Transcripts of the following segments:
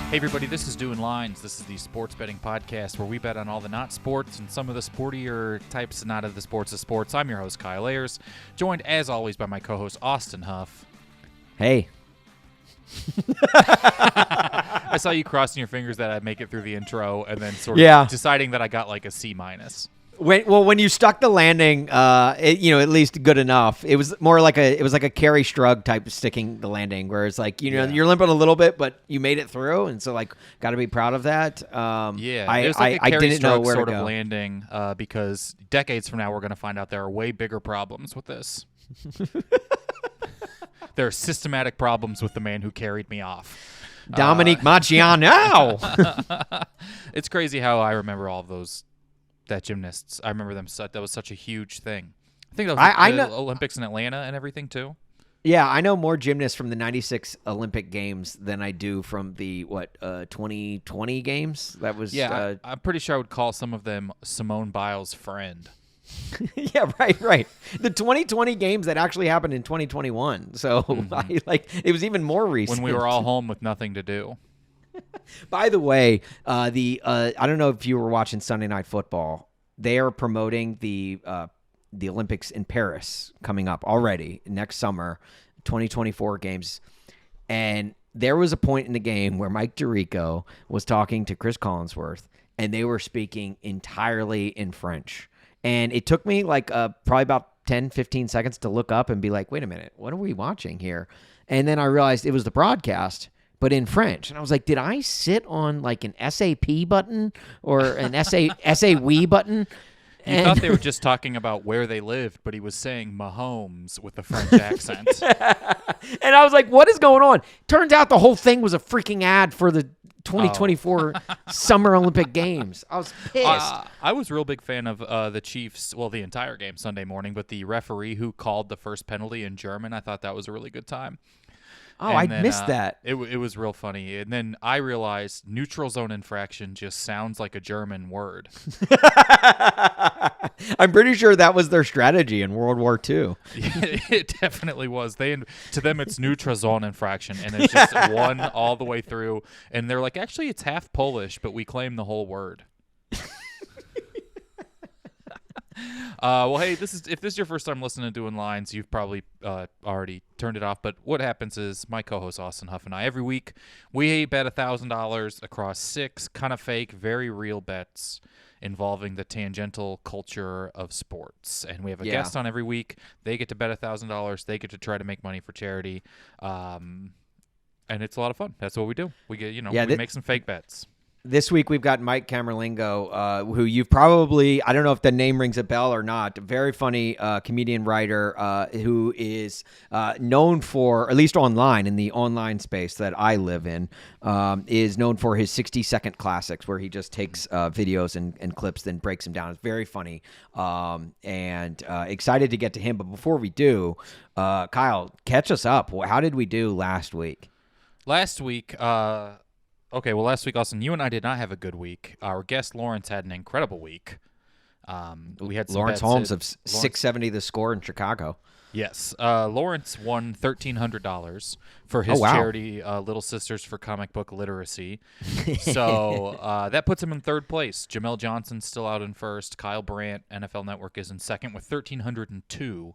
Hey everybody, this is Doing Lines. This is the sports betting podcast where we bet on all the not sports and some of the sportier types not of the sports of sports. I'm your host, Kyle Ayers, joined as always by my co-host, Austin Huff. Hey. I saw you crossing your fingers that I'd make it through the intro and then sort of deciding that I got like a C-. When you stuck the landing, at least good enough. It was more like a Carrie Strug type of sticking the landing, where it's like you're limping a little bit, but you made it through, and so like got to be proud of that. It was like a Carrie didn't know Strug where sort to of go. landing because decades from now we're going to find out there are way bigger problems with this. There are systematic problems with the man who carried me off. Dominique Marciano. It's crazy how I remember all of those. That gymnasts, I remember them. That was such a huge thing. I think that was the Olympics in Atlanta and everything too. Yeah, I know more gymnasts from the '96 Olympic Games than I do from the 2020 games. That was I'm pretty sure I would call some of them Simone Biles' friend. Yeah, right. The 2020 games that actually happened in 2021. So it was even more recent when we were all home with nothing to do. By the way, I don't know if you were watching Sunday Night Football. They are promoting the Olympics in Paris coming up already next summer, 2024 games. And there was a point in the game where Mike Tirico was talking to Chris Collinsworth, and they were speaking entirely in French. And it took me probably about 10, 15 seconds to look up and be like, wait a minute, what are we watching here? And then I realized it was the broadcast, but in French. And I was like, did I sit on like an SAP button or an SAWE button? You thought they were just talking about where they lived, but he was saying Mahomes with a French accent. And I was like, what is going on? Turns out the whole thing was a freaking ad for the 2024 Summer Olympic Games. I was pissed. I was a real big fan of the Chiefs, the entire game Sunday morning, but the referee who called the first penalty in German, I thought that was a really good time. Oh, I missed that. It was real funny. And then I realized neutral zone infraction just sounds like a German word. I'm pretty sure that was their strategy in World War II. It definitely was. To them, it's neutral zone infraction, and it's just one all the way through. And they're like, actually, it's half Polish, but we claim the whole word. Well, hey, if this is your first time listening to Doing Lines, you've probably already turned it off. But what happens is my co-host Austin Huff and I, every week, we bet $1,000 across 6 kind of fake, very real bets involving the tangential culture of sports. And we have a guest on every week. They get to bet $1,000. They get to try to make money for charity. And it's a lot of fun. That's what we do. We get, we make some fake bets. This week we've got Mike Camerlengo, who you've probably, I don't know if the name rings a bell or not, a very funny comedian writer who is known for, at least online, in the online space that I live in, is known for his 60-second classics where he just takes videos and clips, then breaks them down. It's very funny and excited to get to him. But before we do, Kyle, catch us up. How did we do last week? Last week, Austin, you and I did not have a good week. Our guest, Laurence, had an incredible week. We had some Laurence Holmes of 670 the score in Chicago. Yes. Laurence won $1,300 for his charity, Little Sisters for Comic Book Literacy. So that puts him in third place. Jamel Johnson's still out in first. Kyle Brandt, NFL Network, is in second with $1,302.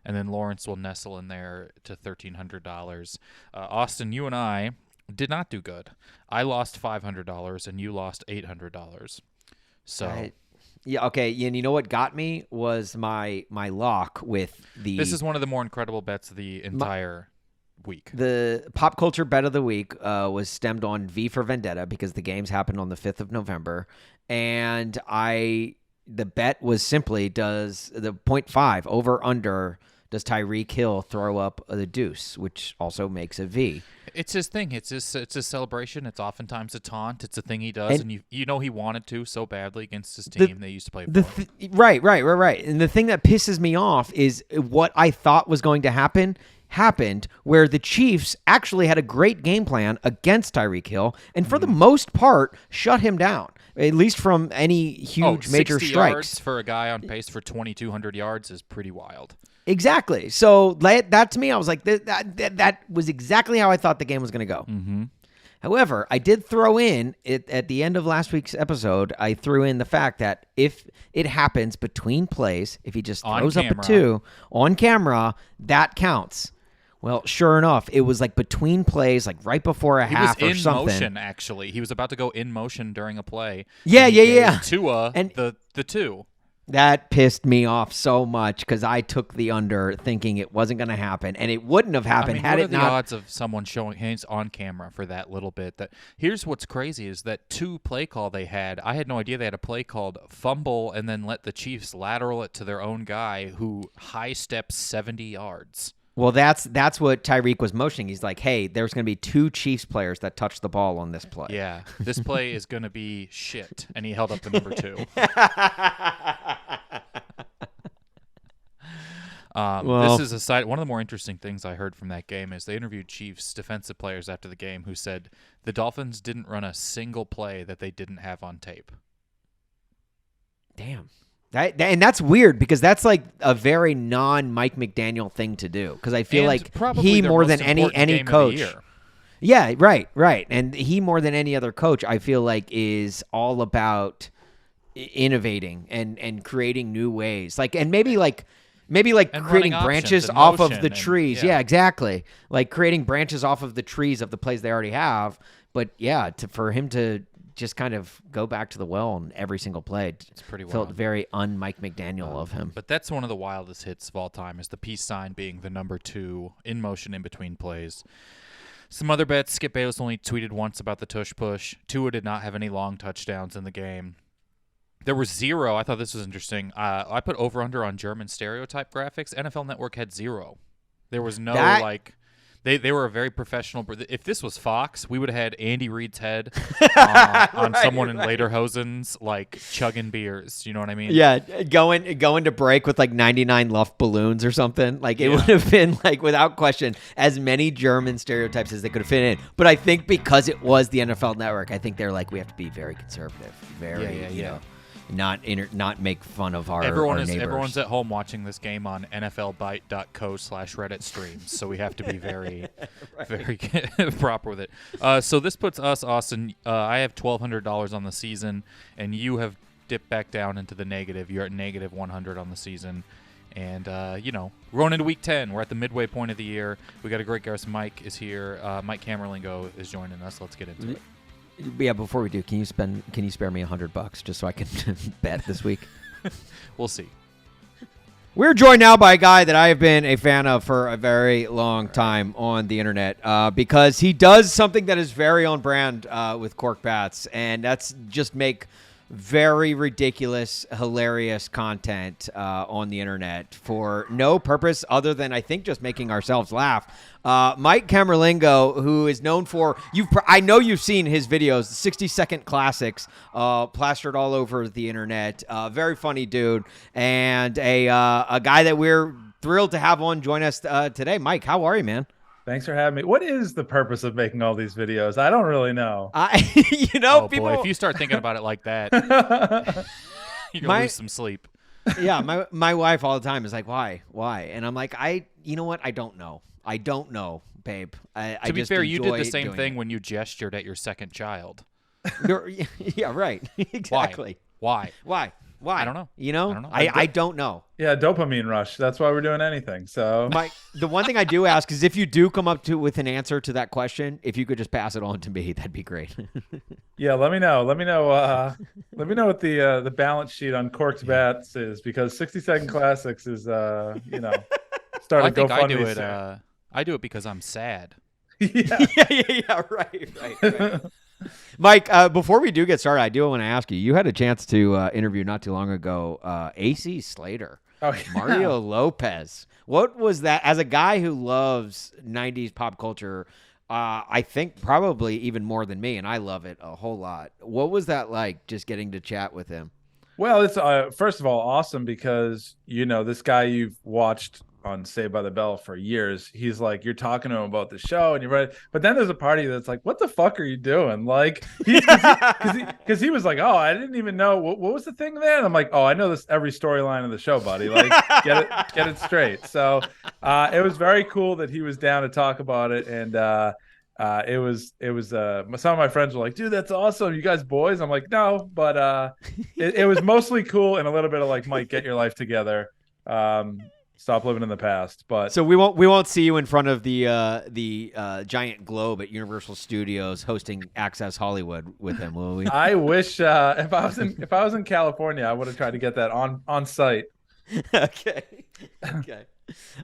And then Laurence will nestle in there to $1,300. Austin, you and I did not do good. I lost $500 and you lost $800. So okay. And you know what got me was my lock with the. This is one of the more incredible bets of the entire week. The pop culture bet of the week was stemmed on V for Vendetta because the games happened on the 5th of November, and the bet was simply does the 0.5 over under. Does Tyreek Hill throw up the deuce, which also makes a V? It's his thing. It's his celebration. It's oftentimes a taunt. It's a thing he does, and he wanted to so badly against his team they used to play for. Right. And the thing that pisses me off is what I thought was going to happen happened, where the Chiefs actually had a great game plan against Tyreek Hill, and for the most part, shut him down. At least from any huge major 60 strikes. Yards for a guy on pace for 2,200 yards is pretty wild. Exactly. So that to me, I was like, that was exactly how I thought the game was going to go. Mm-hmm. However, I did throw in it at the end of last week's episode. I threw in the fact that if it happens between plays, if he just throws up a 2 on camera, that counts. Well, sure enough, it was like between plays, like right before a half or something. He was in motion, actually. He was about to go in motion during a play. Yeah. Tua, and the 2. That pissed me off so much because I took the under thinking it wasn't going to happen, and it wouldn't have happened had it not. What are the odds of someone showing hands on camera for that little bit? That here's what's crazy is that 2 play call they had. I had no idea they had a play called fumble and then let the Chiefs lateral it to their own guy who high steps 70 yards. Well, that's what Tyreek was motioning. He's like, hey, there's going to be 2 Chiefs players that touch the ball on this play. Yeah, this play is going to be shit. And he held up the number 2. This is a side. One of the more interesting things I heard from that game is they interviewed Chiefs defensive players after the game who said the Dolphins didn't run a single play that they didn't have on tape. Damn. And that's weird because that's like a very non-Mike McDaniel thing to do because I feel like he more than any coach. Yeah, right. And he more than any other coach, I feel like, is all about innovating and creating new ways. Maybe creating branches off of the trees. Yeah, exactly. Like creating branches off of the trees of the plays they already have. But yeah, for him to just kind of go back to the well on every single play. It's pretty wild. Felt very un-Mike McDaniel of him. But that's one of the wildest hits of all time is the peace sign being the number 2 in motion in between plays. Some other bets, Skip Bayless only tweeted once about the tush push. Tua did not have any long touchdowns in the game. There were 0. I thought this was interesting. I put over-under on German stereotype graphics. NFL Network had 0. There was no, They were a very professional. If this was Fox, we would have had Andy Reid's head on someone in lederhosen's, like chugging beers. You know what I mean? Yeah, going to break with like 99 Luft balloons or something. Like it would have been like without question as many German stereotypes as they could have fit in. But I think because it was the NFL Network, I think they're like we have to be very conservative, you know. Not make fun of our neighbors. Everyone's at home watching this game on NFLBite.co/Reddit streams, so we have to be very, very proper with it. So this puts us, Austin. I have $1,200 on the season, and you have dipped back down into the negative. You're at negative 100 on the season, and we're going into week 10. We're at the midway point of the year. We got a great guest. Mike is here. Mike Camerlengo is joining us. Let's get into it. Yeah, before we do, can you spare me $100 just so I can bet this week? We'll see. We're joined now by a guy that I have been a fan of for a very long time on the internet because he does something that is very on brand with Cork Bats, and that's just make very ridiculous, hilarious content on the internet for no purpose other than, I think, just making ourselves laugh. Mike Camerlengo, who is known for I know you've seen his videos, 60-second classics, plastered all over the internet. Very funny dude, and a guy that we're thrilled to have on join us today. Mike, how are you, man? Thanks for having me. What is the purpose of making all these videos? I don't really know. People, boy, if you start thinking about it like that, you're gonna lose some sleep. Yeah, my wife all the time is like, why? And I'm like, you know what? I don't know, babe. To be fair, you did the same thing when you gestured at your second child. Yeah, right. Exactly. Why? I don't know. I don't know. Yeah, dopamine rush. That's why we're doing anything. So the one thing I do ask is if you do come up with an answer to that question, if you could just pass it on to me, that'd be great. Yeah, let me know. Let me know what the balance sheet on Cork's Bats is, because 60-second classics is starting to go funny. I do it because I'm sad. Yeah. Right. Mike, before we do get started, I do want to ask you. You had a chance to interview not too long ago AC Slater, Mario Lopez. What was that? As a guy who loves 90s pop culture, I think probably even more than me, and I love it a whole lot. What was that like, just getting to chat with him? Well, it's first of all awesome because, this guy you've watched on Saved by the Bell for years. He's like, you're talking to him about the show and you're right. But then there's a party that's like, what the fuck are you doing? Like, because he was like, oh, I didn't even know what was the thing there. And I'm like, oh, I know this every storyline of the show, buddy. Like, get it straight. So it was very cool that he was down to talk about it. And some of my friends were like, dude, that's awesome. You guys boys? I'm like, no, but it was mostly cool and a little bit of like, Mike, get your life together. Stop living in the past. But So we won't see you in front of the giant globe at Universal Studios hosting Access Hollywood with them, will we? I wish if I was in California, I would have tried to get that on site. Okay.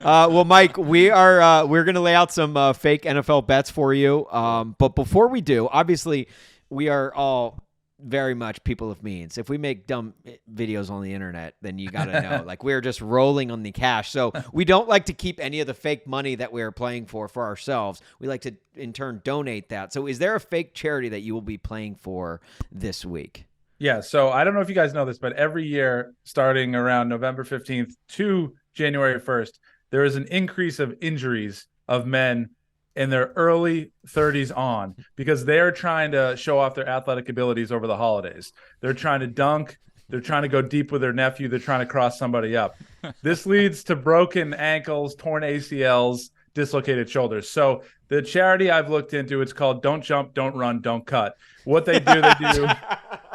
Well, Mike, we're gonna lay out some fake NFL bets for you. But before we do, obviously, we are all very much people of means. If we make dumb videos on the internet, then you gotta know, like, we're just rolling on the cash. So we don't like to keep any of the fake money that we are playing for ourselves. We like to, in turn, donate that. So is there a fake charity that you will be playing for this week? Yeah, so I don't know if you guys know this, but every year, starting around November 15th to January 1st, there is an increase of injuries of men in their early 30s on, because they're trying to show off their athletic abilities over the holidays. They're trying to dunk. They're trying to go deep with their nephew. They're trying to cross somebody up. This leads to broken ankles, torn ACLs, dislocated shoulders. So the charity I've looked into, it's called Don't Jump, Don't Run, Don't Cut. What they do,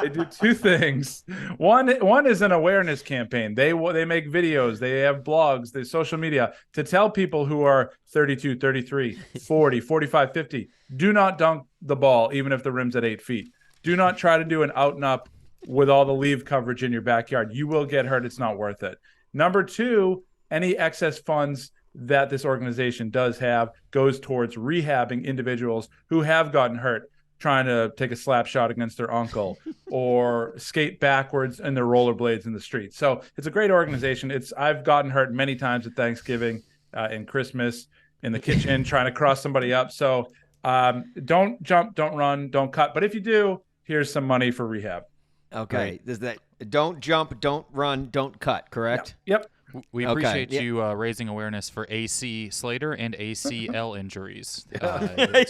they do two things. One is an awareness campaign. They make videos, they have blogs, they social media to tell people who are 32, 33, 40, 45, 50, do not dunk the ball even if the rim's at 8 feet. Do not try to do an out and up with all the leave coverage in your backyard. You will get hurt. It's not worth it. Number two, any excess funds that this organization does have goes towards rehabbing individuals who have gotten hurt trying to take a slap shot against their uncle or skate backwards in their rollerblades in the street. So it's a great organization. I've gotten hurt many times at Thanksgiving and Christmas in the kitchen trying to cross somebody up. So don't jump, don't run, don't cut. But if you do, here's some money for rehab. Okay. Is that don't jump, don't run, don't cut, correct? Yep. We appreciate you raising awareness for AC Slater and ACL injuries. Right.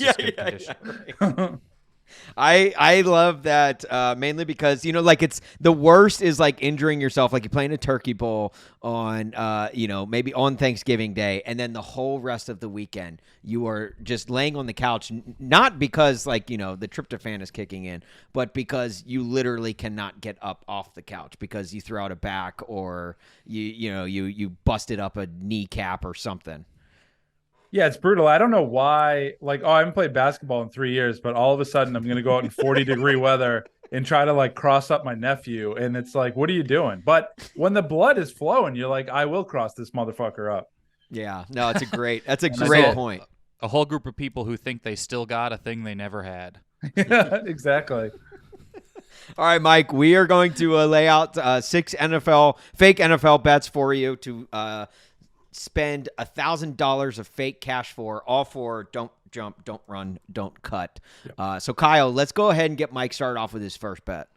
I love that mainly because, like, it's the worst is like injuring yourself, like you're playing a turkey bowl on maybe on Thanksgiving Day, and then the whole rest of the weekend you are just laying on the couch, not because the tryptophan is kicking in, but because you literally cannot get up off the couch because you threw out a back or you busted up a kneecap or something. Yeah, it's brutal. I don't know why. I haven't played basketball in 3 years, but all of a sudden I'm going to go out in 40-degree weather and try to cross up my nephew. And it's like, what are you doing? But when the blood is flowing, you're like, I will cross this motherfucker up. Yeah, no, that's a great point. A whole group of people who think they still got a thing they never had. Yeah, exactly. All right, Mike, we are going to lay out 6 fake NFL bets for you to spend $1,000 of fake cash for, all for don't jump, don't run, don't cut. Yep. So Kyle, let's go ahead and get Mike started off with his first bet.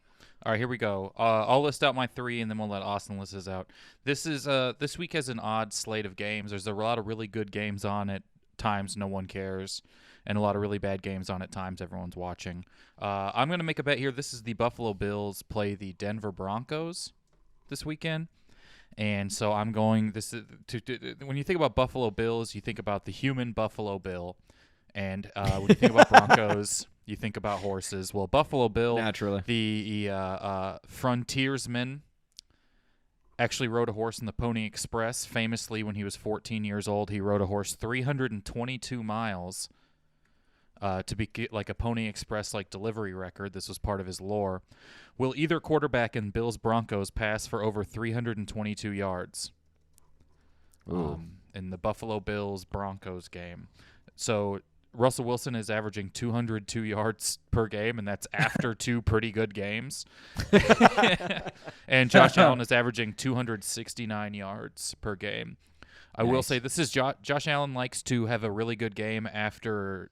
All right, here we go. I'll list out my 3, and then we'll let Austin list his out. This week has an odd slate of games. There's a lot of really good games on at times no one cares, and a lot of really bad games on at times everyone's watching. I'm going to make a bet here. This is the Buffalo Bills play the Denver Broncos this weekend. And so I'm going when you think about Buffalo Bills, you think about the human Buffalo Bill. And when you think about Broncos, you think about horses. Well, Buffalo Bill, naturally, the frontiersman, actually rode a horse in the Pony Express. Famously, when he was 14 years old, he rode a horse 322 miles to be like a Pony Express delivery record. This was part of his lore. Will either quarterback in Bills Broncos pass for over 322 yards in the Buffalo Bills Broncos game? So Russell Wilson is averaging 202 yards per game, and that's after 2 pretty good games. And Josh Allen is averaging 269 yards per game. I will say this is Josh Allen likes to have a really good game after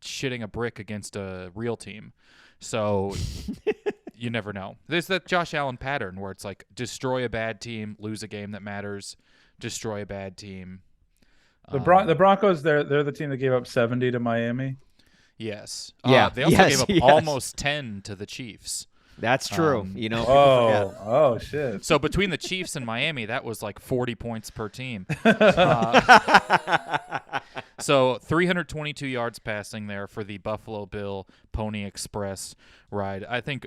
shitting a brick against a real team. So you never know. There's that Josh Allen pattern where it's like destroy a bad team, lose a game that matters, destroy a bad team. The Broncos, they're the team that gave up 70 to Miami. Yes. Yeah. They also gave up almost 10 to the Chiefs. That's true. Oh shit. So between the Chiefs and Miami, that was 40 points per team. So 322 yards passing there for the Buffalo Bill Pony Express ride. I think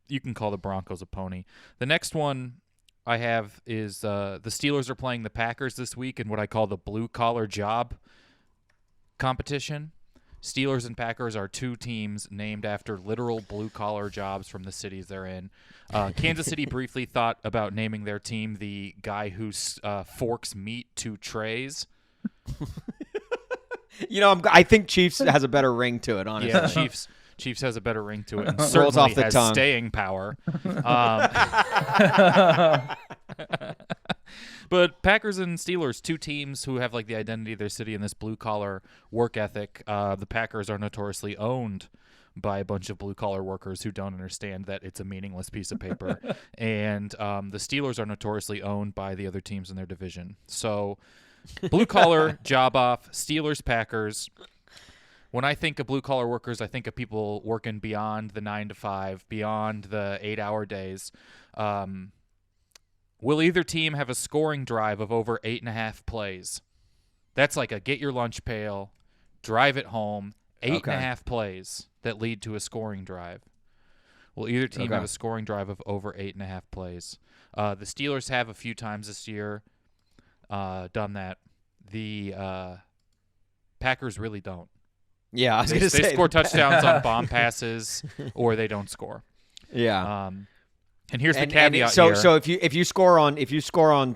you can call the Broncos a pony. The next one I have is the Steelers are playing the Packers this week in what I call the blue-collar job competition. Steelers and Packers are two teams named after literal blue-collar jobs from the cities they're in. Kansas City briefly thought about naming their team the guy who forks meat to trays. I think Chiefs has a better ring to it, honestly. Yeah, Chiefs has a better ring to it and certainly off the has tongue. staying power. But Packers and Steelers, two teams who have like the identity of their city and this blue-collar work ethic. The Packers are notoriously owned by a bunch of blue-collar workers who don't understand that it's a meaningless piece of paper. And the Steelers are notoriously owned by the other teams in their division. So blue-collar, job off, Steelers, Packers. When I think of blue-collar workers, I think of people working beyond the 9 to 5, beyond the 8-hour days. Will either team have a scoring drive of over 8.5 plays? That's like a get your lunch pail, drive it home, 8.5 plays that lead to a scoring drive. Will either team have a scoring drive of over 8.5 plays? The Steelers have a few times this year done that. The Packers really don't. Yeah, I was going to say. They score touchdowns on bomb passes or they don't score. Yeah. And here's the caveat so, here. So if you score on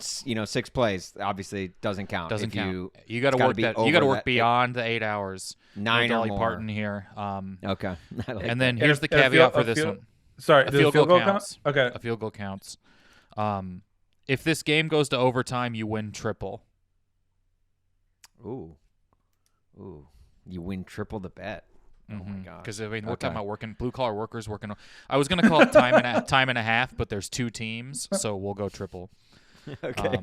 6 plays, obviously doesn't count. Doesn't count. You got to You got to work beyond the 8 hours. 9 Dolly or more. Parton here. Okay. And then here's the caveat for this one. Sorry, A field goal counts. Okay. A field goal counts. If this game goes to overtime, you win triple. Ooh. You win triple the bet. Oh my god! Because we're talking about working blue collar workers working. I was going to call it time and a half, but there's two teams, so we'll go triple. Okay.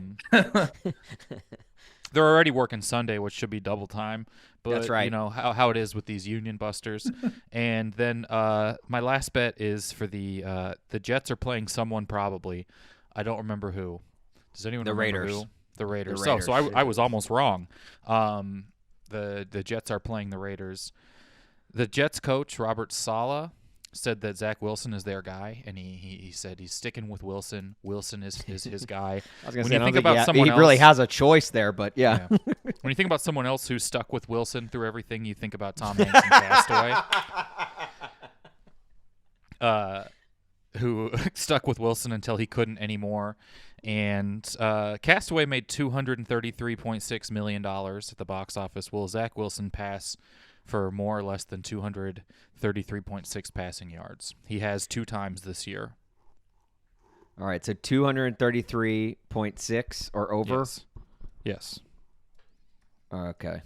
They're already working Sunday, which should be double time. But that's right. You know how it is with these union busters. And then my last bet is for the Jets are playing someone probably. I don't remember who. Does anyone remember Raiders. who? The Raiders. The Raiders. So I was almost wrong. The Jets are playing the Raiders. The Jets coach, Robert Saleh, said that Zach Wilson is their guy, and he said he's sticking with Wilson. Wilson is his guy. I was going When to say, you think about someone he else, really has a choice there, but yeah. When you think about someone else who's stuck with Wilson through everything, you think about Tom Hanks in Castaway. Who stuck with Wilson until he couldn't anymore. And Castaway made $233.6 million at the box office. Will Zach Wilson pass for more or less than 233.6 passing yards? He has 2 times this year. All right, so 233.6 or over? Yes. Okay.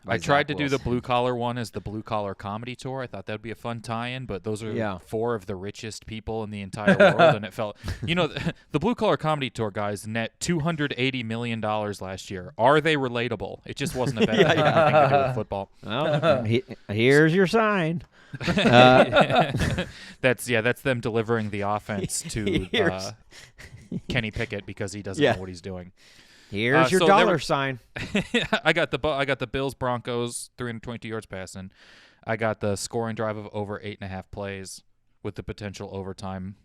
I tried to do the blue-collar one as the blue-collar comedy tour. I thought that would be a fun tie-in, but those are 4 of the richest people in the entire world, and it felt... the blue-collar comedy tour guys net $280 million last year. Are they relatable? It just wasn't a bad thing to do with football. Well, here's your sign. That's them delivering the offense to Kenny Pickett because he doesn't know what he's doing. Here's your dollar sign. I got the Bills Broncos 322 yards passing. I got the scoring drive of over 8.5 plays with the potential overtime,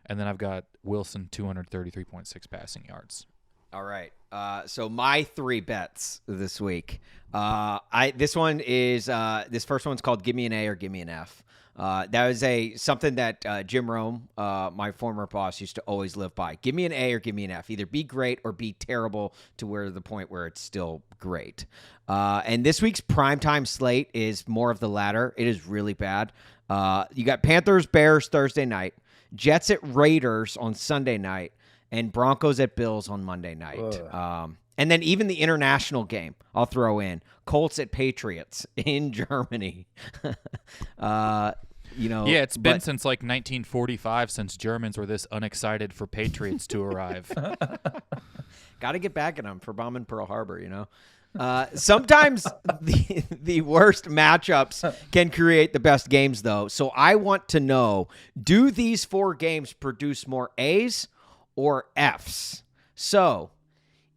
and then I've got Wilson 233.6 passing yards. All right. So my 3 bets this week. This first one's called "Give Me an A or Give Me an F." That was something that Jim Rome, my former boss, used to always live by. Give me an A or give me an F. Either be great or be terrible to the point where it's still great. And this week's primetime slate is more of the latter. It is really bad. You got Panthers, Bears Thursday night, Jets at Raiders on Sunday night, and Broncos at Bills on Monday night. And then even the international game, I'll throw in. Colts at Patriots in Germany. It's been since like 1945 since Germans were this unexcited for Patriots to arrive. Got to get back at them for bombing Pearl Harbor, Sometimes the worst matchups can create the best games, though. So I want to know, do these 4 games produce more A's or F's? So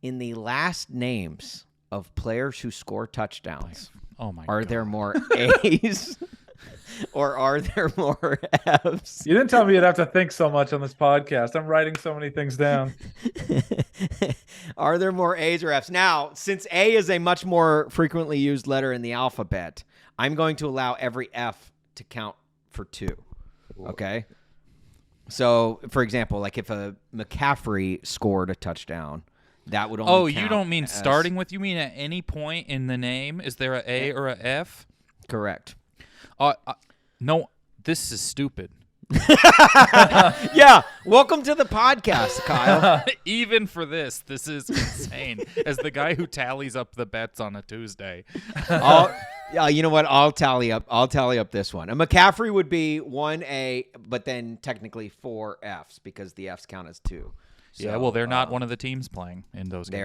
in the last names of players who score touchdowns, Oh my are God. there more A's or are there more F's? You didn't tell me you'd have to think so much on this podcast. I'm writing so many things down. Are there more A's or F's? Now, since A is a much more frequently used letter in the alphabet, I'm going to allow every F to count for 2. Okay? So, for example, like if a McCaffrey scored a touchdown, that would only count you don't mean as... starting with? You mean at any point in the name? Is there a A or a F? Correct. No, this is stupid. Yeah, welcome to the podcast, Kyle. Even for this is insane. As the guy who tallies up the bets on a Tuesday. You know what? I'll tally up this one. A McCaffrey would be 1A, but then technically 4 Fs because the Fs count as 2. So, Yeah, well, they're not one of the teams playing in those games. They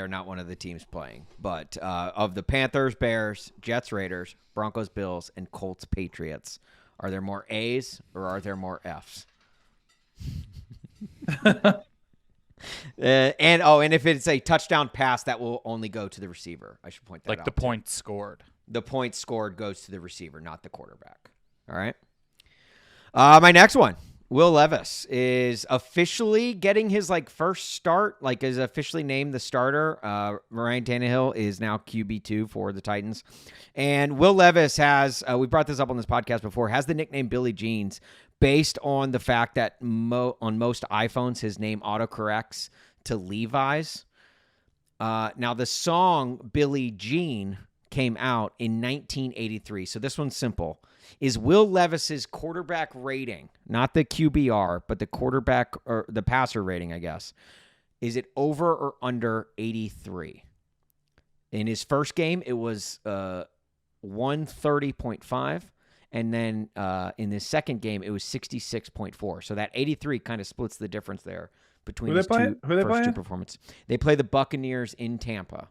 are not one of the teams playing. But of the Panthers, Bears, Jets, Raiders, Broncos, Bills, and Colts, Patriots, are there more A's or are there more F's? And if it's a touchdown pass, that will only go to the receiver. I should point that out. Like the point scored. The point scored goes to the receiver, not the quarterback. All right. My next one. Will Levis is officially getting his first start, is officially named the starter. Ryan Tannehill is now QB2 for the Titans. And Will Levis has, we brought this up on this podcast before, has the nickname Billy Jeans based on the fact that on most iPhones, his name autocorrects to Levi's. Now, the song Billie Jean came out in 1983. So this one's simple. Is Will Levis's quarterback rating, not the QBR, but the quarterback or the passer rating, I guess, is it over or under 83? In his first game, it was 130.5. And then in his second game, it was 66.4. So that 83 kind of splits the difference there between his first two performances. They play the Buccaneers in Tampa.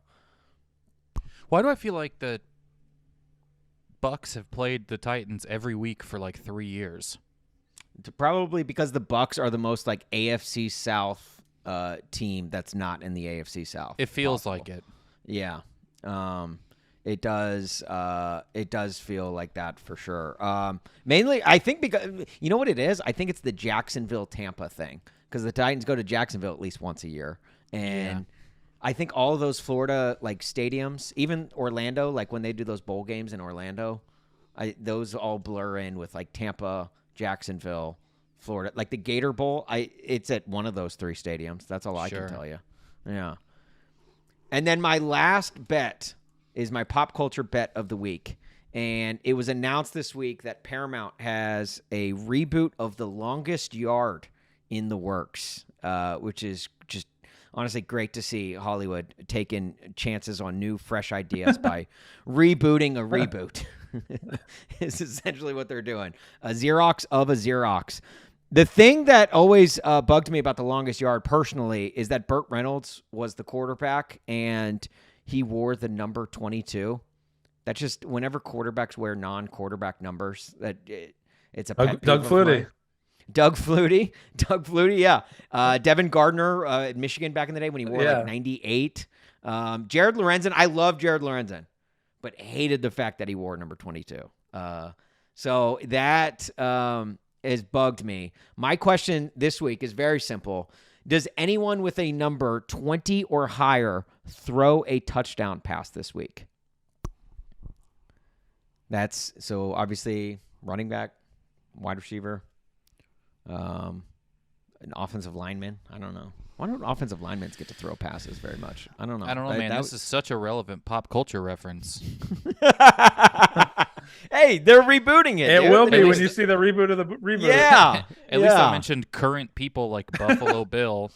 Why do I feel like the Bucks have played the Titans every week for 3 years? Probably because the Bucks are the most AFC South team that's not in the AFC South. It feels like it. Yeah. It does. It does feel like that for sure. Mainly, I think because you know what it is. I think it's the Jacksonville-Tampa thing because the Titans go to Jacksonville at least once a year, and I think all of those Florida stadiums, even Orlando, when they do those bowl games in Orlando, those all blur in with Tampa, Jacksonville, Florida. The Gator Bowl, it's at one of those 3 stadiums. That's all I can tell you. Yeah. And then my last bet is my pop culture bet of the week. And it was announced this week that Paramount has a reboot of The Longest Yard in the works, which is just honestly great to see Hollywood taking chances on new, fresh ideas by rebooting a reboot. Is essentially what they're doing. A Xerox of a Xerox. The thing that always bugged me about The Longest Yard personally is that Burt Reynolds was the quarterback and he wore the number 22. That just, whenever quarterbacks wear non-quarterback numbers, it's a pet peeve Doug of Flutie. mine. Doug Flutie, yeah. Devin Gardner at Michigan back in the day when he wore 98. Jared Lorenzen, I love Jared Lorenzen, but hated the fact that he wore number 22. So that has bugged me. My question this week is very simple. Does anyone with a number 20 or higher throw a touchdown pass this week? That's so obviously running back, wide receiver, an offensive lineman. I don't know. Why don't offensive linemen get to throw passes very much? I don't know. Man. This is such a relevant pop culture reference. Hey, they're rebooting it. It will be when you see the reboot of the reboot. Yeah. At least I mentioned current people like Buffalo Bill.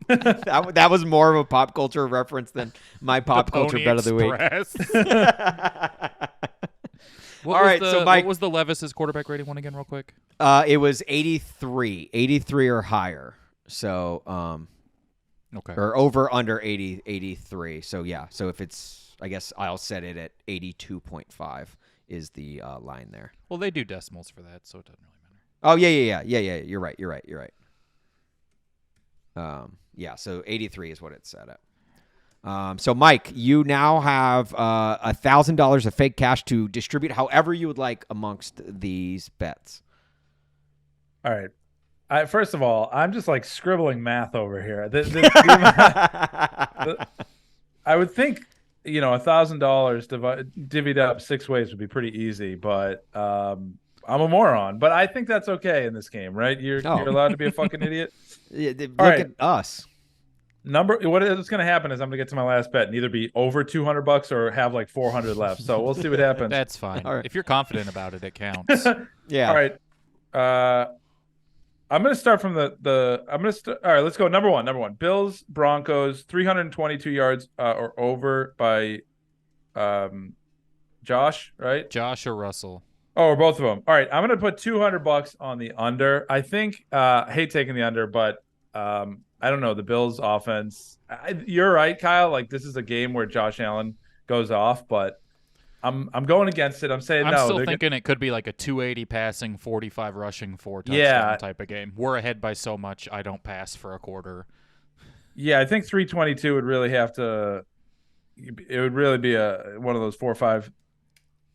That was more of a pop culture reference than my pop culture bet of the week. What was the Levis's quarterback rating one again, real quick? It was 83 or higher. So, okay, or over under 83. So yeah. So if it's, I guess I'll set it at 82.5 is the line there. Well, they do decimals for that, so it doesn't really matter. Oh yeah. You're right. Yeah. So 83 is what it's set at. So, Mike, you now have $1,000 of fake cash to distribute however you would like amongst these bets. All right. First of all, I'm just like scribbling math over here. I would think, $1,000 divvied up 6 ways would be pretty easy, but I'm a moron. But I think that's okay in this game, right? You're allowed to be a fucking idiot. Look at us. What is going to happen is I'm going to get to my last bet and either be over $200 or have like 400 left. So we'll see what happens. That's fine. All right. If you're confident about it, it counts. Yeah. All right. I'm going to start from all right, let's go. Number one. Bills, Broncos, 322 yards or over by Josh, right? Josh or Russell? Oh, or both of them. All right. I'm going to put $200 on the under. I think, I hate taking the under, but I don't know. The Bills offense, you're right, Kyle. Like, this is a game where Josh Allen goes off, but I'm going against it. I'm saying I'm no. still thinking it could be like a 280 passing, 45 rushing, 4 touchdown Yeah. type of game. We're ahead by so much, I don't pass for a quarter. Yeah, I think 322 would really have to. It would really be one of those 4 or 5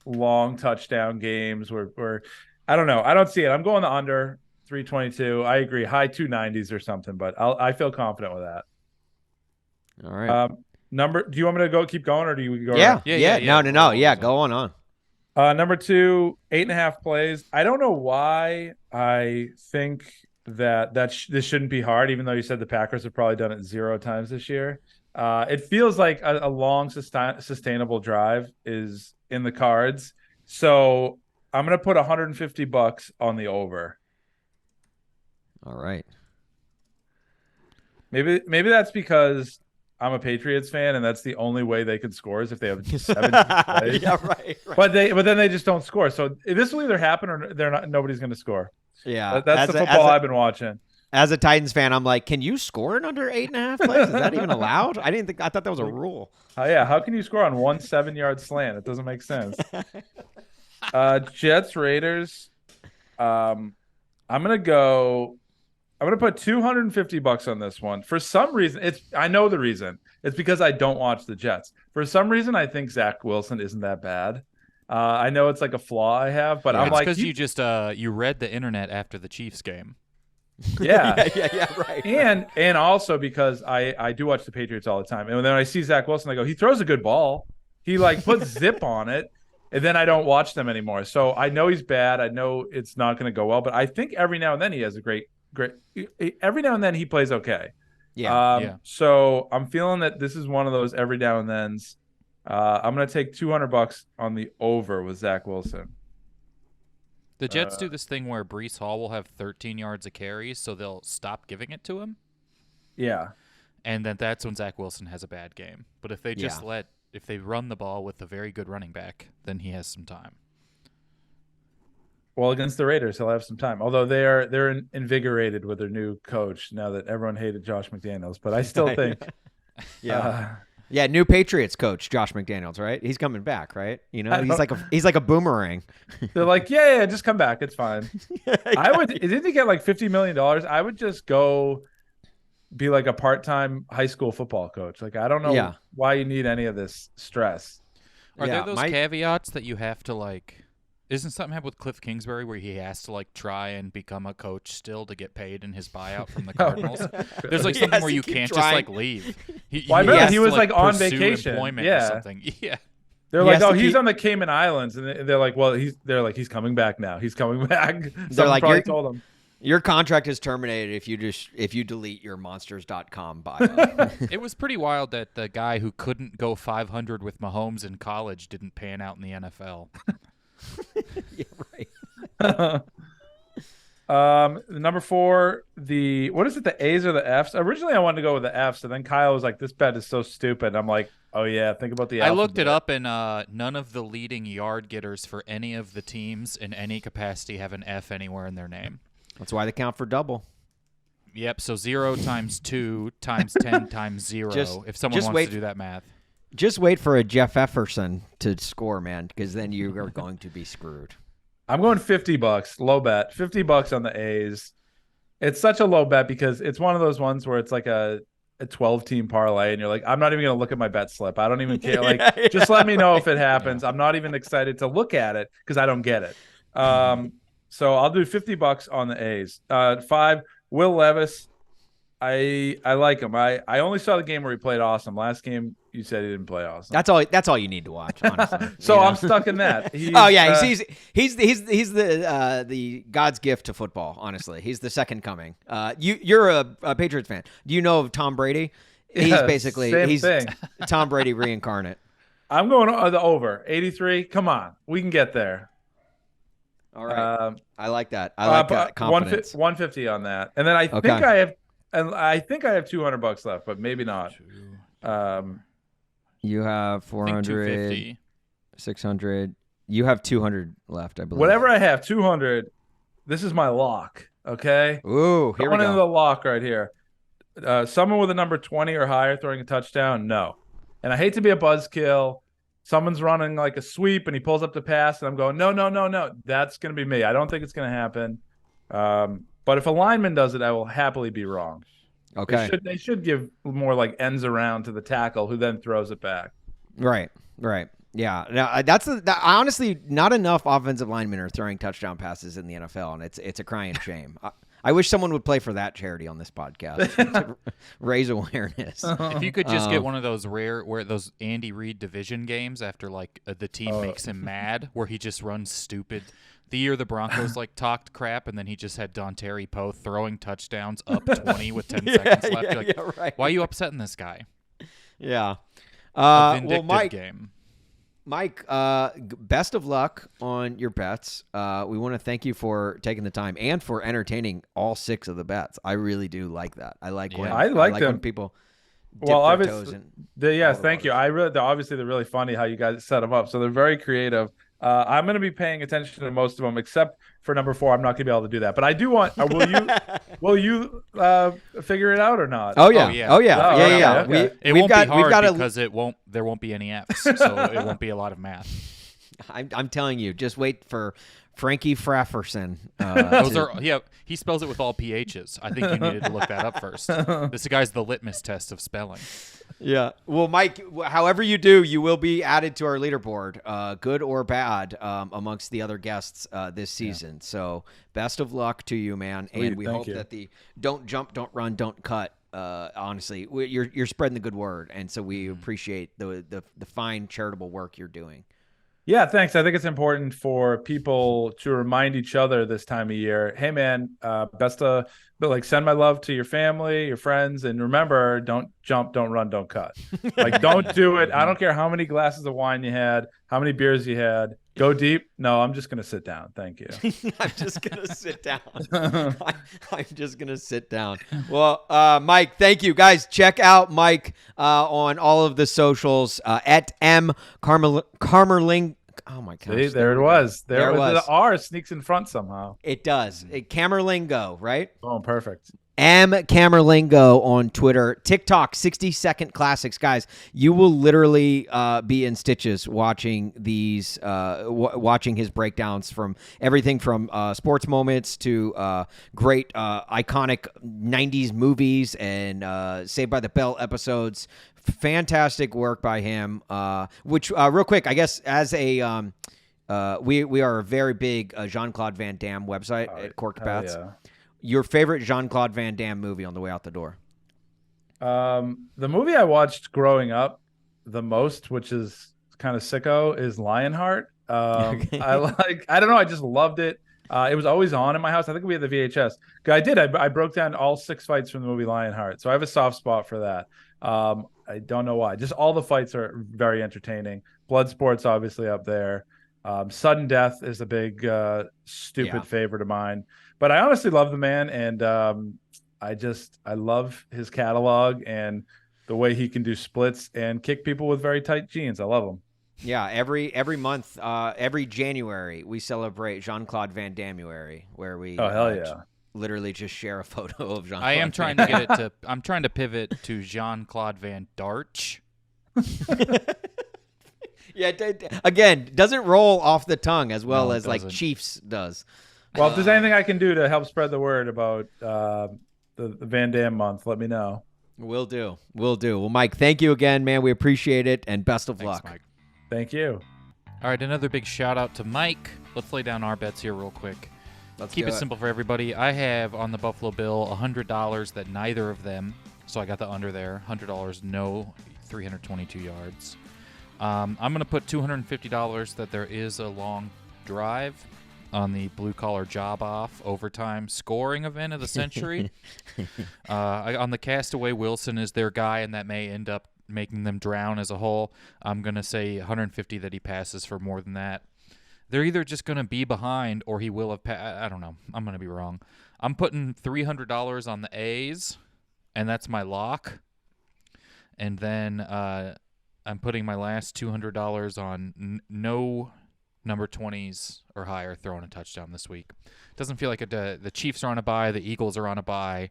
long touchdown games where I don't know. I don't see it. I'm going the under 322. I agree, high 290s or something, but I feel confident with that. All right. Do you want me to keep going, or do you go? Yeah. Yeah. No. Yeah, go on. Number 2, 8.5 plays. I don't know why I think that this shouldn't be hard, even though you said the Packers have probably done it 0 times this year. It feels like a long sustainable drive is in the cards. So I'm going to put $150 on the over. All right. Maybe that's because I'm a Patriots fan, and that's the only way they can score is if they have 17 plays. Yeah, right. But then they just don't score. So this will either happen or nobody's going to score. Yeah, That's the football I've been watching. As a Titans fan, I'm like, can you score in under 8.5 plays? Is that even allowed? I thought that was a rule. Oh yeah, how can you score on one 7-yard slant? It doesn't make sense. Jets Raiders. I'm gonna put $250 on this one. For some reason, I know the reason. It's because I don't watch the Jets. For some reason, I think Zach Wilson isn't that bad. I know it's like a flaw I have, but I'm like, because you just you read the internet after the Chiefs game. Yeah. yeah, right. And also because I do watch the Patriots all the time. And then I see Zach Wilson, I go, he throws a good ball. He like puts zip on it. And then I don't watch them anymore. So I know he's bad. I know it's not going to go well. But I think every now and then he has a great. Every now and then he plays okay. Yeah. So I'm feeling that this is one of those every now and thens. I'm going to take $200 on the over with Zach Wilson. The Jets do this thing where Breece Hall will have 13 yards of carries, so they'll stop giving it to him. Yeah. And then that's when Zach Wilson has a bad game. But if they just if they run the ball with a very good running back, then he has some time. Well, against the Raiders, he'll have some time. Although they're invigorated with their new coach now that everyone hated Josh McDaniels. But I still think, new Patriots coach Josh McDaniels, right? He's coming back, right? You know, he's like a boomerang. They're like, yeah, just come back. It's fine. Didn't he get like $50 million? I would just go be like a part-time high school football coach. Like, I don't know why you need any of this stress. Are there those caveats that you have to like? Isn't something happen with Cliff Kingsbury where he has to like try and become a coach still to get paid in his buyout from the Cardinals? There's like something where you can't just like leave. He was like on vacation. Or something. Yeah. They're like, oh, he's on the Cayman Islands, and they're like, well, he's coming back now. He's coming back. They're like, probably told him. Your contract is terminated if you delete your monsters.com bio. It was pretty wild that the guy who couldn't go 500 with Mahomes in college didn't pan out in the NFL. Yeah, right. Number 4, what is it? The A's or the F's? Originally, I wanted to go with the F's, and then Kyle was like, "This bet is so stupid." I'm like, "Oh yeah, think about the." I looked it up, and none of the leading yard getters for any of the teams in any capacity have an F anywhere in their name. That's why they count for double. Yep. So 0 times 2 times 10 times 0. If someone wants to do that math. Just wait for a Jeff Efferson to score, man, because then you are going to be screwed. I'm going $50, low bet, $50 on the A's. It's such a low bet because it's one of those ones where it's like a 12-team parlay and you're like, I'm not even going to look at my bet slip. I don't even care. Like, Yeah, just let me know if it happens. I'm not even excited to look at it because I don't get it. So I'll do $50 on the A's. 5, Will Levis. I like him. I only saw the game where he played awesome. Last game you said he didn't play awesome. That's all you need to watch, honestly. So I'm stuck in that. He's the God's gift to football. Honestly, he's the second coming. You're a Patriots fan. Do you know of Tom Brady? He's basically thing. Tom Brady reincarnate. I'm going the over 83. Come on, we can get there. All right, I like that. I like that confidence. 150 on that, and then I think I have $200 left, but maybe not. You have 400, 600. You have 200 left, I believe. Whatever I have, 200. This is my lock. Okay. Ooh, here we go. Into the lock right here. Someone with a number 20 or higher throwing a touchdown. No. And I hate to be a buzzkill. Someone's running like a sweep and he pulls up the pass and I'm going, no. That's going to be me. I don't think it's going to happen. But if a lineman does it, I will happily be wrong. Okay. They should give more like ends around to the tackle who then throws it back. Right. Yeah. Now honestly, not enough offensive linemen are throwing touchdown passes in the NFL, and it's a crying shame. I wish someone would play for that charity on this podcast to raise awareness. If you could just get one of those those Andy Reid division games after like the team makes him mad, where he just runs stupid. The year the Broncos talked crap, and then he just had Dontari Poe throwing touchdowns up 20 with 10 seconds left. You're like, right. Why are you upsetting this guy? Yeah. A vindictive game. Mike, best of luck on your bets. We want to thank you for taking the time and for entertaining all 6 of the bets. I really do like that. I like when when people dip their toes in. Thank you. Obviously they're really funny how you guys set them up. So they're very creative. I'm going to be paying attention to most of them, except for number 4. I'm not going to be able to do that. But I do want. Will you figure it out or not? Oh yeah. Okay. It won't be hard because there won't be any F's, so it won't be a lot of math. I'm telling you, just wait for Frankie Frafferson. He spells it with all PHs. I think you needed to look that up first. This guy's the litmus test of spelling. Yeah. Well, Mike, however you do, you will be added to our leaderboard, good or bad, amongst the other guests this season. Yeah. So best of luck to you, man. And we hope that the don't jump, don't run, don't cut. Honestly, you're spreading the good word, and so we appreciate the fine charitable work you're doing. Yeah, thanks. I think it's important for people to remind each other this time of year. Hey, man, send my love to your family, your friends, and remember, don't jump, don't run, don't cut. Don't do it. I don't care how many glasses of wine you had, how many beers you had. Go deep. No, I'm just gonna sit down. Thank you. I'm just gonna sit down. I'm just gonna sit down. Well, Mike, thank you, guys. Check out Mike on all of the socials at Camerlengo. Oh my gosh! See, there it was. There it was. The R sneaks in front somehow. It does. Camerlengo, right? Oh, perfect. Camerlengo on Twitter, TikTok, 60-second classics, guys. You will literally be in stitches watching these, watching his breakdowns from everything from sports moments to great iconic '90s movies and Saved by the Bell episodes. Fantastic work by him. Which real quick, I guess as a we are a very big Jean-Claude Van Damme website at Corked Bats. Yeah. Your favorite Jean-Claude Van Damme movie on the way out the door? The movie I watched growing up the most, which is kind of sicko, is Lionheart. Okay. I don't know. I just loved it. It was always on in my house. I think we had the VHS. I broke down all 6 fights from the movie Lionheart. So I have a soft spot for that. I don't know why. Just all the fights are very entertaining. Bloodsport's obviously up there. Sudden Death is a big, stupid favorite of mine. But I honestly love the man, and I love his catalog and the way he can do splits and kick people with very tight jeans. I love him. Yeah, every month, every January, we celebrate Jean-Claude Van Dammuary, where we literally just share a photo of Jean-Claude. I am trying to get it to. I'm trying to pivot to Jean-Claude Van Darch. Yeah, again, doesn't roll off the tongue as well as like Chiefs does. Well, if there's anything I can do to help spread the word about the Van Damme month, let me know. Will do. Will do. Well, Mike, thank you again, man. We appreciate it, and best of Thanks, luck. Mike. Thank you. All right, another big shout out to Mike. Let's lay down our bets here real quick. Let's Keep do it simple for everybody. I have on the Buffalo Bill $100 that neither of them, so I got the under there. $100 no 322 yards. I'm going to put $250 that there is a long drive on the blue-collar job-off overtime scoring event of the century. On the Castaway, Wilson is their guy, and that may end up making them drown as a whole. I'm going to say 150 that he passes for more than that. They're either just going to be behind or he will have I don't know. I'm going to be wrong. I'm putting $300 on the A's, and that's my lock. And then I'm putting my last $200 on no number 20s or higher throwing a touchdown this week. Doesn't feel like the Chiefs are on a bye. The Eagles are on a bye.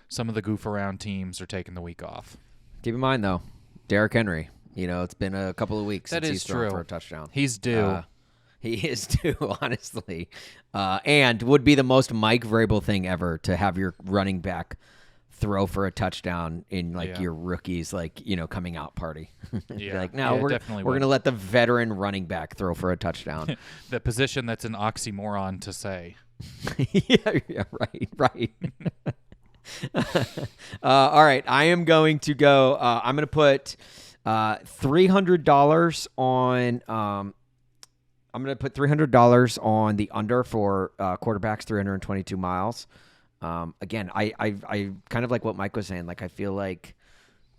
Some of the goof-around teams are taking the week off. Keep in mind, though, Derrick Henry. It's been a couple of weeks That since is he's thrown true. for a touchdown. He's due. He is too, honestly. And would be the most Mike variable thing ever to have your running back throw for a touchdown in your rookies coming out party. Yeah. Like, no, we're going to let the veteran running back throw for a touchdown. The position that's an oxymoron to say. yeah, right. All right, I am going to go. I'm going to put $300 on. I'm going to put $300 on the under for quarterbacks 322 miles. Again, I kind of like what Mike was saying. Like, I feel like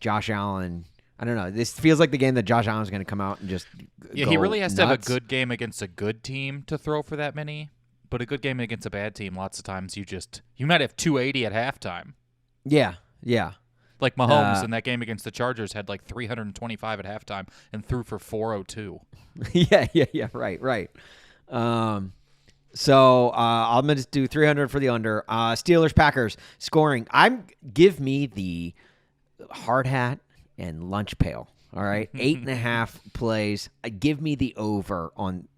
Josh Allen. I don't know. This feels like the game that Josh Allen's going to come out and just. Yeah, go he really has nuts. to have a good game against a good team to throw for that many. But a good game against a bad team, lots of times you might have 280 at halftime. Yeah. Like Mahomes in that game against the Chargers had like 325 at halftime and threw for 402. yeah. Right. So I'm gonna do 300 for the under. Steelers Packers scoring. Give me the hard hat and lunch pail. All right, 8.5 plays. Give me the over on.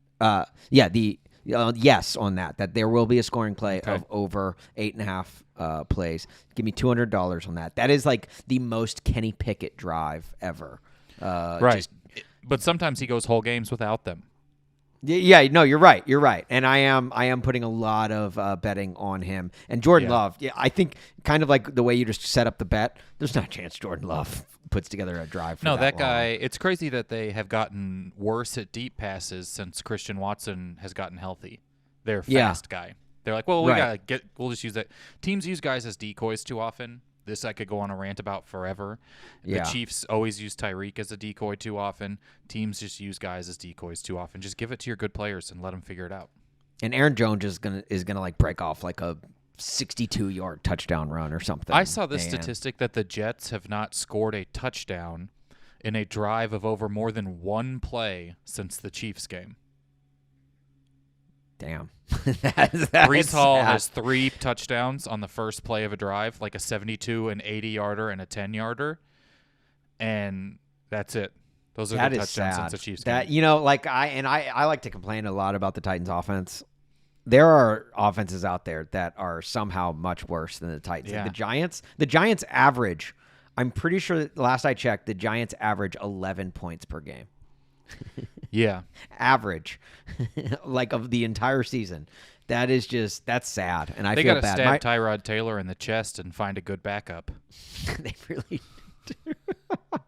Yes on that. That there will be a scoring play of over 8.5 plays. Give me $200 on that. That is like the most Kenny Pickett drive ever. Right. But sometimes he goes whole games without them. Yeah, no, you're right. And I am putting a lot of betting on him. And Jordan Love, I think kind of like the way you just set up the bet, there's not a chance Jordan Love puts together a drive for that long. guy, it's crazy that they have gotten worse at deep passes since Christian Watson has gotten healthy. They're fast guy. They're like, well, we'll just use that. Teams use guys as decoys too often. This I could go on a rant about forever. The Chiefs always use Tyreek as a decoy too often. Teams just use guys as decoys too often. Just give it to your good players and let them figure it out. And Aaron Jones is gonna like break off like a 62-yard touchdown run or something. I saw this statistic that the Jets have not scored a touchdown in a drive of over more than one play since the Chiefs game. Damn. Brees Hall has 3 touchdowns on the first play of a drive, like a 72, an 80-yarder, and a 10-yarder. And that's it. Those are the touchdowns since the Chiefs game. I like to complain a lot about the Titans offense. There are offenses out there that are somehow much worse than the Titans. Yeah. Like the Giants average, I'm pretty sure last I checked, the Giants average 11 points per game. Yeah. Average, like of the entire season. That's sad. And I they feel got to bad. stab Tyrod Taylor in the chest and find a good backup. They really do.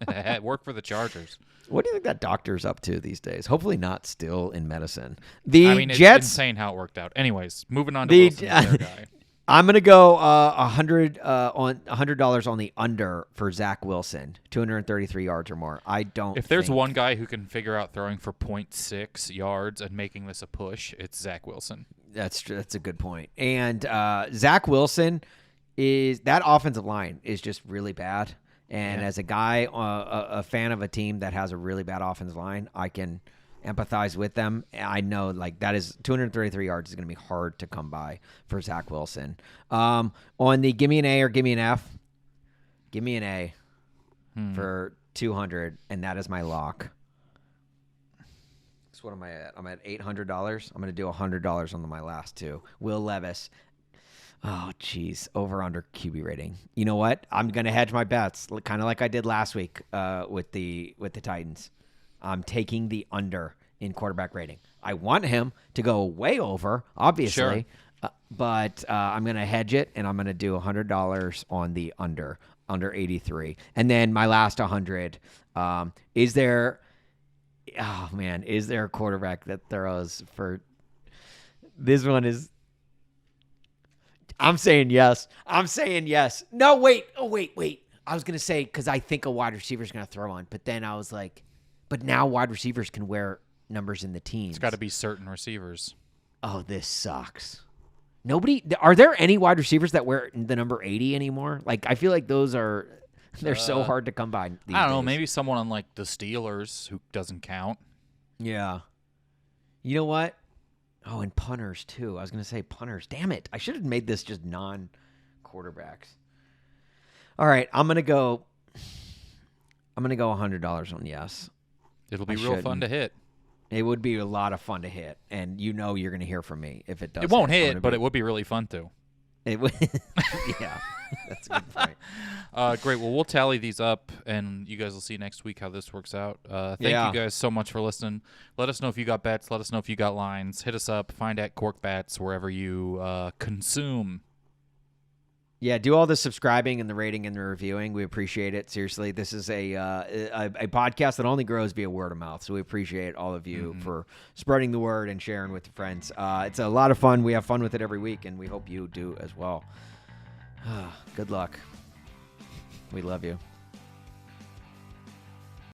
It worked for the Chargers. What do you think that doctor's up to these days? Hopefully not still in medicine. It's insane how it worked out. Anyways, moving on to Wilson, their guy. I'm gonna go $100 on the under for Zach Wilson, 233 yards or more. If there's one guy who can figure out throwing for 0.6 yards and making this a push, it's Zach Wilson. That's a good point. And Zach Wilson that offensive line is just really bad. And as a guy, a fan of a team that has a really bad offensive line, I can empathize with them. I know that is 233 yards is going to be hard to come by for Zach Wilson. On the give me an A or give me an F, give me an A for 200, and that is my lock. So what am I at? I'm at $800. I'm going to do $100 on my last two. Will Levis. Oh, geez. Over under QB rating. You know what? I'm going to hedge my bets, kind of like I did last week with the Titans. I'm taking the under in quarterback rating. I want him to go way over, obviously, but I'm going to hedge it, and I'm going to do $100 on the under 83. And then my last 100, is there a quarterback that throws for this one is I'm saying yes. No, wait. Oh, wait. I was going to say, because I think a wide receiver is going to throw on, but then I was like, but now wide receivers can wear numbers in the teams. It's got to be certain receivers. Oh, this sucks. Are there any wide receivers that wear the number 80 anymore? Like, I feel like they're so hard to come by. I don't know. Maybe someone on like the Steelers who doesn't count. Yeah. You know what? Oh, and punters too. I was going to say punters. Damn it. I should have made this just non-quarterbacks. All right, I'm going to go $100 on yes. It'll be real fun to hit. It would be a lot of fun to hit, and you're going to hear from me if it does. It won't hit, but it would be really fun to. It would. Yeah. That's a good point. Great. Well, we'll tally these up, and you guys will see next week how this works out. Thank you guys so much for listening. Let us know if you got bets. Let us know if you got lines. Hit us up. Find at Cork Bats wherever you consume. Yeah, do all the subscribing and the rating and the reviewing. We appreciate it. Seriously, this is a podcast that only grows via word of mouth. So we appreciate all of you for spreading the word and sharing with your friends. It's a lot of fun. We have fun with it every week, and we hope you do as well. Good luck. We love you.